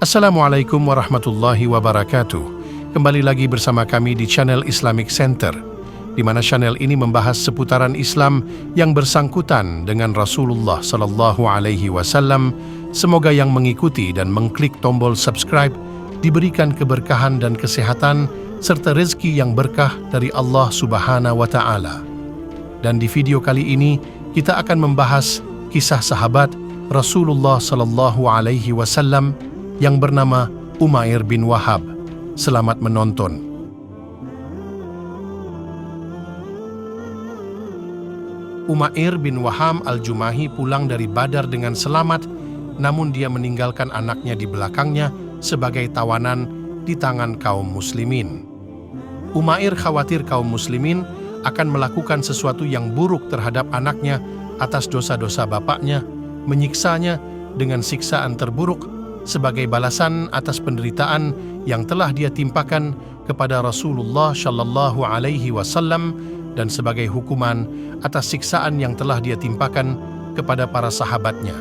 Assalamualaikum warahmatullahi wabarakatuh. Kembali lagi bersama kami di channel Islamic Center, di mana channel ini membahas seputaran Islam yang bersangkutan dengan Rasulullah Sallallahu Alaihi Wasallam. Semoga yang mengikuti dan mengklik tombol subscribe diberikan keberkahan dan kesehatan serta rezeki yang berkah dari Allah Subhanahu wa Ta'ala. Dan di video kali ini kita akan membahas kisah sahabat Rasulullah Sallallahu Alaihi Wasallam yang bernama Umair bin Wahab. Selamat menonton. Umair bin Wahab al-Jumahi pulang dari Badar dengan selamat, namun dia meninggalkan anaknya di belakangnya sebagai tawanan di tangan kaum muslimin. Umair khawatir kaum muslimin akan melakukan sesuatu yang buruk terhadap anaknya atas dosa-dosa bapaknya, menyiksanya dengan siksaan terburuk sebagai balasan atas penderitaan yang telah dia timpakan kepada Rasulullah Shallallahu Alaihi Wasallam dan sebagai hukuman atas siksaan yang telah dia timpakan kepada para sahabatnya.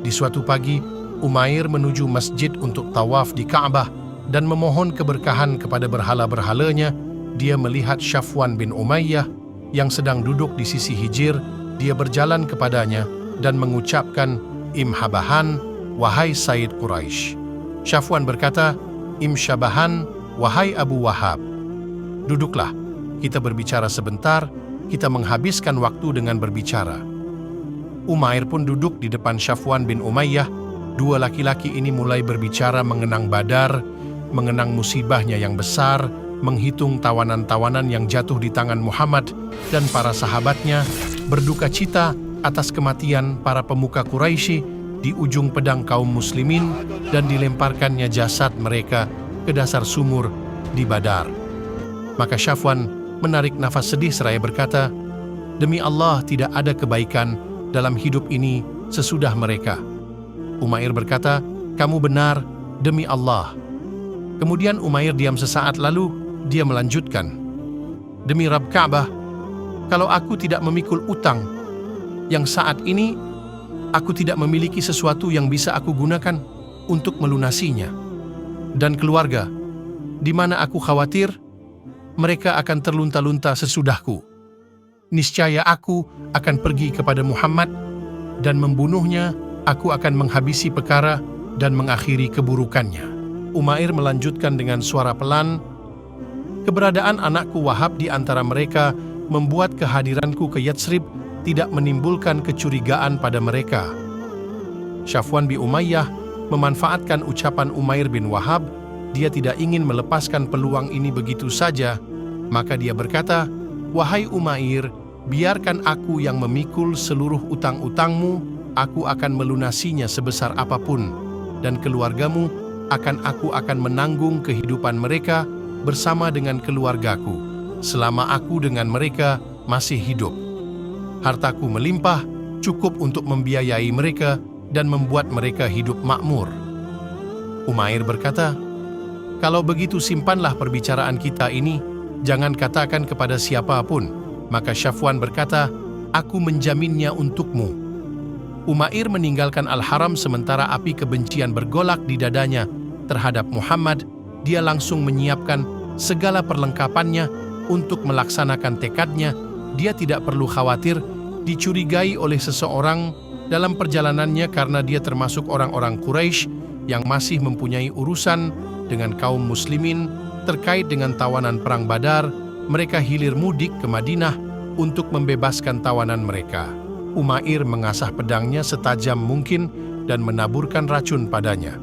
Di suatu pagi, Umair menuju masjid untuk tawaf di Ka'bah dan memohon keberkahan kepada berhala-berhalanya. Dia melihat Safwan bin Umayyah yang sedang duduk di sisi hijir. Dia berjalan kepadanya dan mengucapkan, "Imhabahan, wahai Sayyid Quraisy." Safwan berkata, "Imshabahan, wahai Abu Wahab. Duduklah, kita berbicara sebentar, kita menghabiskan waktu dengan berbicara." Umair pun duduk di depan Safwan bin Umayyah. Dua laki-laki ini mulai berbicara mengenang Badar, mengenang musibahnya yang besar, menghitung tawanan-tawanan yang jatuh di tangan Muhammad dan para sahabatnya, berduka cita atas kematian para pemuka Quraisy di ujung pedang kaum muslimin dan dilemparkannya jasad mereka ke dasar sumur di Badar. Maka Safwan menarik nafas sedih seraya berkata, "Demi Allah tidak ada kebaikan dalam hidup ini sesudah mereka." Umair berkata, "Kamu benar, demi Allah." Kemudian Umair diam sesaat, lalu dia melanjutkan, "Demi Rabb Ka'bah, kalau aku tidak memikul utang yang saat ini aku tidak memiliki sesuatu yang bisa aku gunakan untuk melunasinya, dan keluarga, di mana aku khawatir mereka akan terlunta-lunta sesudahku. Niscaya aku akan pergi kepada Muhammad dan membunuhnya. Aku akan menghabisi perkara dan mengakhiri keburukannya." Umair melanjutkan dengan suara pelan, "Keberadaan anakku Wahab di antara mereka membuat kehadiranku ke Yatsrib tidak menimbulkan kecurigaan pada mereka." Safwan bin Umayyah memanfaatkan ucapan Umair bin Wahab. Dia tidak ingin melepaskan peluang ini begitu saja, maka dia berkata, "Wahai Umair, biarkan aku yang memikul seluruh utang-utangmu. Aku akan melunasinya sebesar apapun, dan keluargamu aku akan menanggung kehidupan mereka bersama dengan keluargaku selama aku dengan mereka masih hidup. Hartaku melimpah, cukup untuk membiayai mereka dan membuat mereka hidup makmur." Umair berkata, "Kalau begitu simpanlah perbicaraan kita ini, jangan katakan kepada siapapun." Maka Safwan berkata, "Aku menjaminnya untukmu." Umair meninggalkan Al-Haram sementara api kebencian bergolak di dadanya terhadap Muhammad. Dia langsung menyiapkan segala perlengkapannya untuk melaksanakan tekadnya. Dia tidak perlu khawatir dicurigai oleh seseorang dalam perjalanannya karena dia termasuk orang-orang Quraisy yang masih mempunyai urusan dengan kaum muslimin terkait dengan tawanan perang Badar. Mereka hilir mudik ke Madinah untuk membebaskan tawanan mereka. Umair mengasah pedangnya setajam mungkin dan menaburkan racun padanya.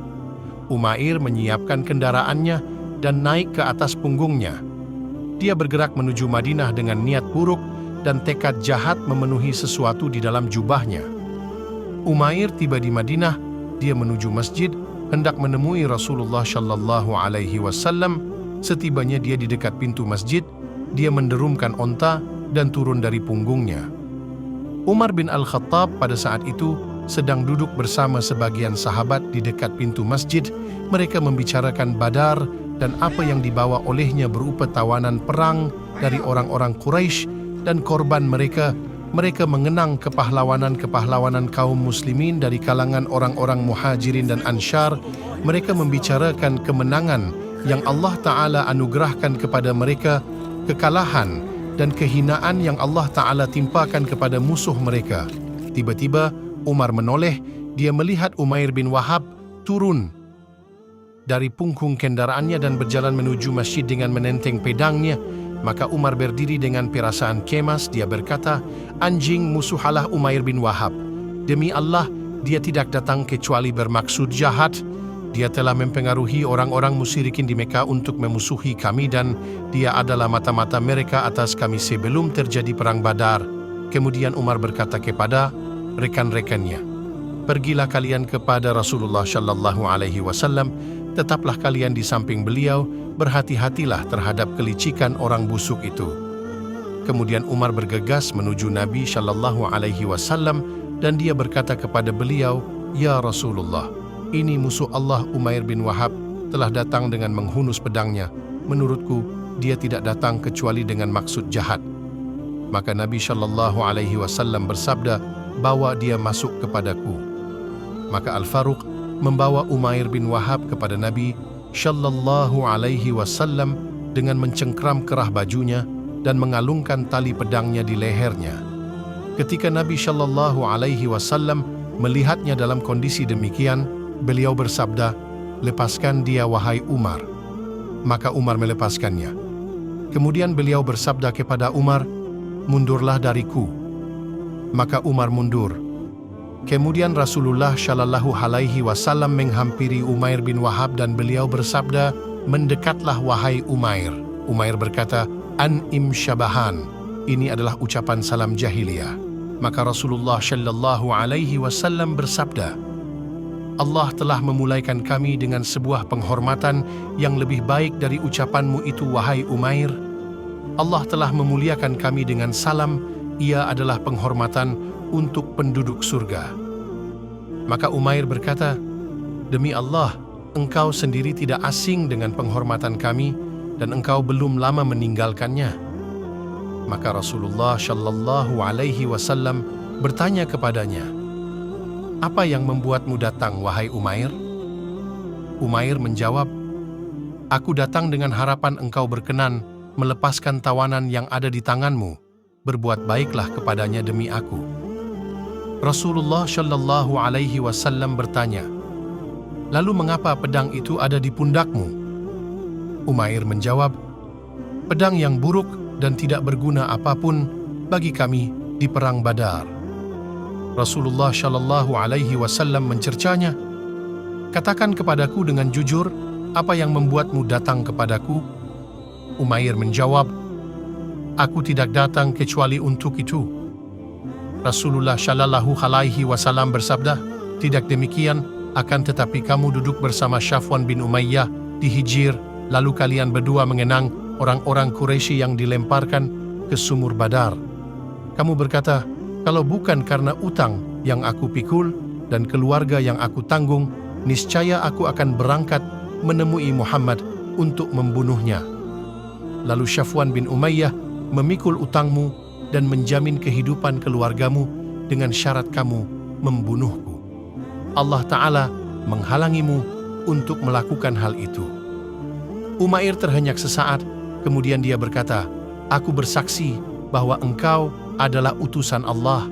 Umair menyiapkan kendaraannya dan naik ke atas punggungnya. Dia bergerak menuju Madinah dengan niat buruk dan tekad jahat memenuhi sesuatu di dalam jubahnya. Umair tiba di Madinah. Dia menuju masjid, hendak menemui Rasulullah Shallallahu Alaihi Wasallam. Setibanya dia di dekat pintu masjid, dia menderumkan onta dan turun dari punggungnya. Umar bin Al-Khattab pada saat itu sedang duduk bersama sebagian sahabat di dekat pintu masjid. Mereka membicarakan Badar dan apa yang dibawa olehnya berupa tawanan perang dari orang-orang Quraisy dan korban mereka mereka mengenang kepahlawanan kaum muslimin dari kalangan orang-orang muhajirin dan ansyar. Mereka membicarakan kemenangan yang Allah Ta'ala anugerahkan kepada mereka, kekalahan dan kehinaan yang Allah Ta'ala timpakan kepada musuh mereka. Tiba-tiba Umar menoleh, dia melihat Umair bin Wahab turun dari punggung kendaraannya dan berjalan menuju masjid dengan menenteng pedangnya. Maka Umar berdiri dengan perasaan kemas. Dia berkata, "Anjing musuhalah Umair bin Wahab. Demi Allah, dia tidak datang kecuali bermaksud jahat. Dia telah mempengaruhi orang-orang musyrikin di Mekah untuk memusuhi kami dan dia adalah mata-mata mereka atas kami sebelum terjadi perang Badar." Kemudian Umar berkata kepada rekan-rekannya, "Pergilah kalian kepada Rasulullah Shallallahu Alaihi Wasallam, tetaplah kalian di samping beliau, berhati-hatilah terhadap kelicikan orang busuk itu." Kemudian Umar bergegas menuju Nabi Shallallahu Alaihi Wasallam dan dia berkata kepada beliau, "Ya Rasulullah, ini musuh Allah Umair bin Wahab telah datang dengan menghunus pedangnya. Menurutku, dia tidak datang kecuali dengan maksud jahat." Maka Nabi Shallallahu Alaihi Wasallam bersabda, "Bawa dia masuk kepadaku." Maka Al-Faruq membawa Umair bin Wahab kepada Nabi Shallallahu Alaihi Wasallam dengan mencengkram kerah bajunya dan mengalungkan tali pedangnya di lehernya. Ketika Nabi Shallallahu Alaihi Wasallam melihatnya dalam kondisi demikian, beliau bersabda, "Lepaskan dia wahai Umar." Maka Umar melepaskannya. Kemudian beliau bersabda kepada Umar, "Mundurlah dariku." Maka Umar mundur. Kemudian Rasulullah Shallallahu Alaihi Wasallam menghampiri Umair bin Wahab dan beliau bersabda, "Mendekatlah wahai Umair." Umair berkata, "An'im syabahan." Ini adalah ucapan salam jahiliyah. Maka Rasulullah Shallallahu Alaihi Wasallam bersabda, "Allah telah memulaikan kami dengan sebuah penghormatan yang lebih baik dari ucapanmu itu wahai Umair. Allah telah memuliakan kami dengan salam, ia adalah penghormatan untuk penduduk surga." Maka Umair berkata, "Demi Allah, engkau sendiri tidak asing dengan penghormatan kami dan engkau belum lama meninggalkannya." Maka Rasulullah Shallallahu Alaihi Wasallam bertanya kepadanya, "Apa yang membuatmu datang, wahai Umair?" Umair menjawab, "Aku datang dengan harapan engkau berkenan melepaskan tawanan yang ada di tanganmu. Berbuat baiklah kepadanya demi aku." Rasulullah Shallallahu Alaihi Wasallam bertanya, "Lalu mengapa pedang itu ada di pundakmu?" Umair menjawab, "Pedang yang buruk dan tidak berguna apapun bagi kami di perang Badar." Rasulullah Shallallahu Alaihi Wasallam mencercanya, "Katakan kepadaku dengan jujur, apa yang membuatmu datang kepadaku?" Umair menjawab, "Aku tidak datang kecuali untuk itu." Rasulullah Shallallahu Alaihi Wasallam bersabda, "Tidak demikian, akan tetapi kamu duduk bersama Safwan bin Umayyah di Hijir, lalu kalian berdua mengenang orang-orang Quraisy yang dilemparkan ke sumur Badar. Kamu berkata, kalau bukan karena utang yang aku pikul dan keluarga yang aku tanggung, niscaya aku akan berangkat menemui Muhammad untuk membunuhnya. Lalu Safwan bin Umayyah memikul utangmu dan menjamin kehidupan keluargamu dengan syarat kamu membunuhku. Allah Ta'ala menghalangimu untuk melakukan hal itu." Umair terhenyak sesaat, kemudian dia berkata, "Aku bersaksi bahwa engkau adalah utusan Allah."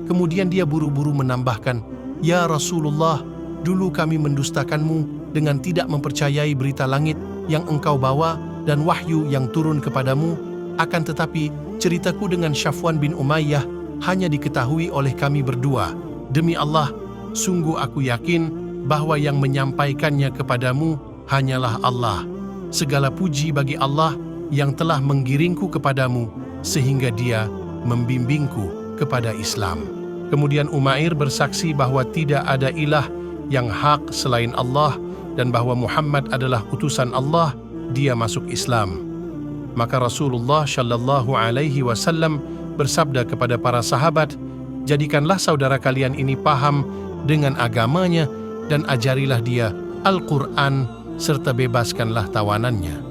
Kemudian dia buru-buru menambahkan, "Ya Rasulullah, dulu kami mendustakanmu dengan tidak mempercayai berita langit yang engkau bawa dan wahyu yang turun kepadamu. Akan tetapi ceritaku dengan Safwan bin Umayyah hanya diketahui oleh kami berdua. Demi Allah, sungguh aku yakin bahwa yang menyampaikannya kepadamu hanyalah Allah. Segala puji bagi Allah yang telah menggiringku kepadamu sehingga dia membimbingku kepada Islam." Kemudian Umair bersaksi bahwa tidak ada ilah yang hak selain Allah dan bahwa Muhammad adalah utusan Allah. Dia masuk Islam. Maka Rasulullah Shallallahu Alaihi Wasallam bersabda kepada para sahabat, "Jadikanlah saudara kalian ini paham dengan agamanya dan ajarilah dia Al-Quran serta bebaskanlah tawanannya."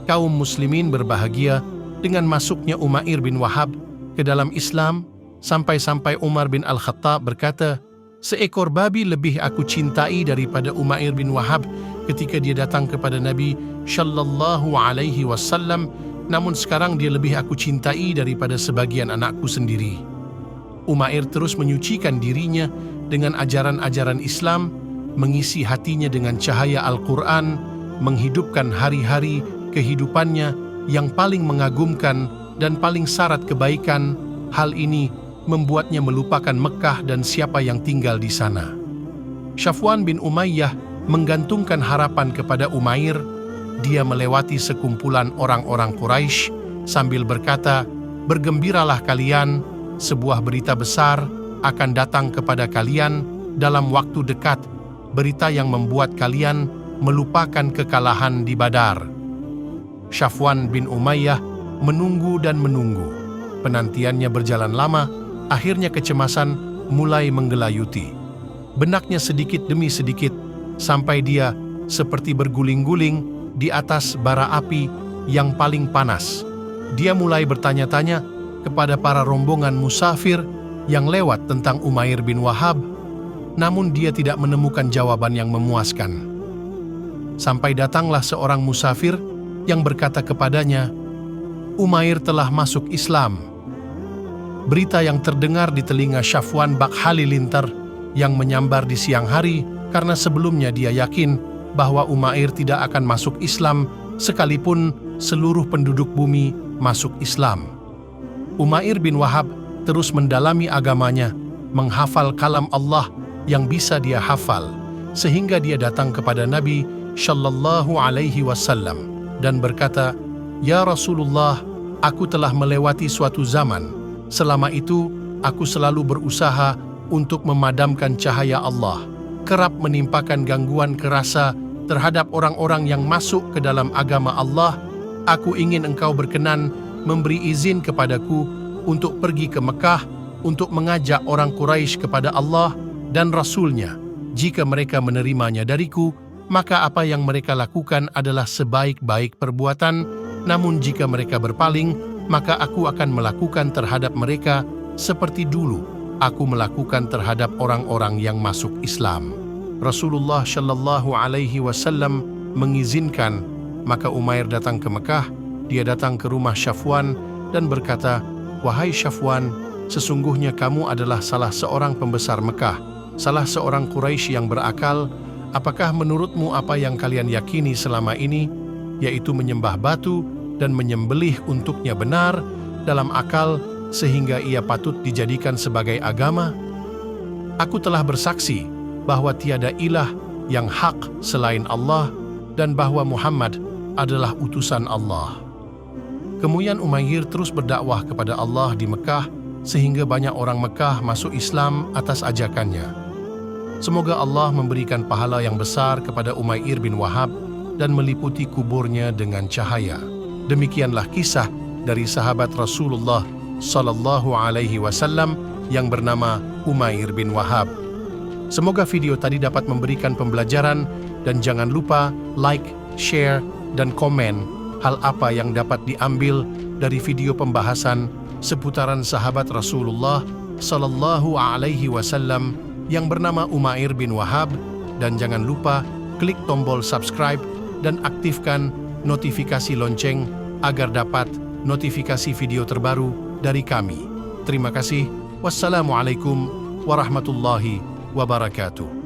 Kaum muslimin berbahagia dengan masuknya Umair bin Wahab ke dalam Islam, sampai-sampai Umar bin Al-Khattab berkata, "Seekor babi lebih aku cintai daripada Umair bin Wahab ketika dia datang kepada Nabi Shallallahu Alaihi Wasallam, namun sekarang dia lebih aku cintai daripada sebagian anakku sendiri." Umair terus menyucikan dirinya dengan ajaran-ajaran Islam, mengisi hatinya dengan cahaya Al-Quran, menghidupkan hari-hari kehidupannya yang paling mengagumkan dan paling syarat kebaikan. Hal ini membuatnya melupakan Mekkah dan siapa yang tinggal di sana. Safwan bin Umayyah menggantungkan harapan kepada Umair. Dia melewati sekumpulan orang-orang Quraisy sambil berkata, "Bergembiralah kalian, sebuah berita besar akan datang kepada kalian dalam waktu dekat, berita yang membuat kalian melupakan kekalahan di Badar." Safwan bin Umayyah menunggu dan menunggu. Penantiannya berjalan lama. Akhirnya kecemasan mulai menggelayuti. Benaknya sedikit demi sedikit, sampai dia seperti berguling-guling di atas bara api yang paling panas. Dia mulai bertanya-tanya kepada para rombongan musafir yang lewat tentang Umair bin Wahab, namun dia tidak menemukan jawaban yang memuaskan. Sampai datanglah seorang musafir yang berkata kepadanya, "Umair telah masuk Islam." Berita yang terdengar di telinga Safwan bak halilintar yang menyambar di siang hari, karena sebelumnya dia yakin bahwa Umair tidak akan masuk Islam sekalipun seluruh penduduk bumi masuk Islam. Umair bin Wahab terus mendalami agamanya, menghafal kalam Allah yang bisa dia hafal, sehingga dia datang kepada Nabi Shallallahu Alaihi Wasallam dan berkata, "Ya Rasulullah, aku telah melewati suatu zaman. Selama itu, aku selalu berusaha untuk memadamkan cahaya Allah, kerap menimpakan gangguan kerasa terhadap orang-orang yang masuk ke dalam agama Allah. Aku ingin engkau berkenan memberi izin kepadaku untuk pergi ke Mekah untuk mengajak orang Quraisy kepada Allah dan Rasul-Nya. Jika mereka menerimanya dariku, maka apa yang mereka lakukan adalah sebaik-baik perbuatan, namun jika mereka berpaling, maka aku akan melakukan terhadap mereka seperti dulu aku melakukan terhadap orang-orang yang masuk Islam." Rasulullah Shallallahu Alaihi Wasallam mengizinkan, maka Umair datang ke Mekah. Dia datang ke rumah Safwan dan berkata, "Wahai Safwan, sesungguhnya kamu adalah salah seorang pembesar Mekah, salah seorang Quraisy yang berakal. Apakah menurutmu apa yang kalian yakini selama ini, yaitu menyembah batu dan menyembelih untuknya benar dalam akal sehingga ia patut dijadikan sebagai agama? Aku telah bersaksi bahwa tiada ilah yang hak selain Allah dan bahwa Muhammad adalah utusan Allah." Kemudian Umair terus berdakwah kepada Allah di Mekah sehingga banyak orang Mekah masuk Islam atas ajakannya. Semoga Allah memberikan pahala yang besar kepada Umair bin Wahab dan meliputi kuburnya dengan cahaya. Demikianlah kisah dari sahabat Rasulullah Sallallahu Alaihi Wasallam yang bernama Umair bin Wahab. Semoga video tadi dapat memberikan pembelajaran, dan jangan lupa like, share, dan komen hal apa yang dapat diambil dari video pembahasan seputaran sahabat Rasulullah Sallallahu Alaihi Wasallam yang bernama Umair bin Wahab, dan jangan lupa klik tombol subscribe dan aktifkan notifikasi lonceng agar dapat notifikasi video terbaru dari kami. Terima kasih. Wassalamualaikum warahmatullahi wabarakatuh.